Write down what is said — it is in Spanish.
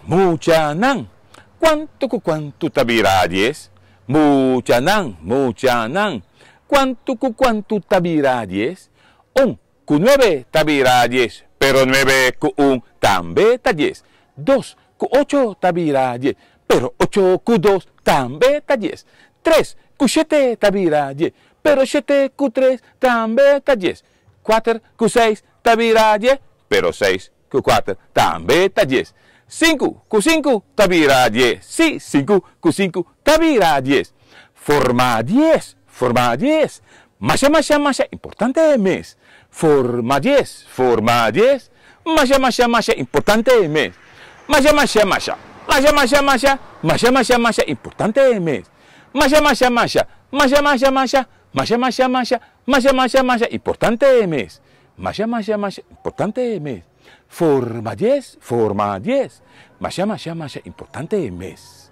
Muchanan. ¿Cuánto tabira 10? Muchanan. ¿Cuánto tabira 10? 1 con 9 tabira 10, pero 9 con 1 también está 10. 2 con 8 tabira 10, pero 8 con 2 también está 10. 3 con 7 tabira 10, pero 7 con 3 también está 10. 4 con 6 tabira 10, pero 6 con 4 también está 10. 5 con 5 tabira 10, sí, 5 con 5 tabira 10. Forma 10. Masha, importante mes. Forma 10. Masha, importante mes. Masha, importante mes. Masha, importante mes. Masha, importante mes. Forma 10. Masha, importante mes.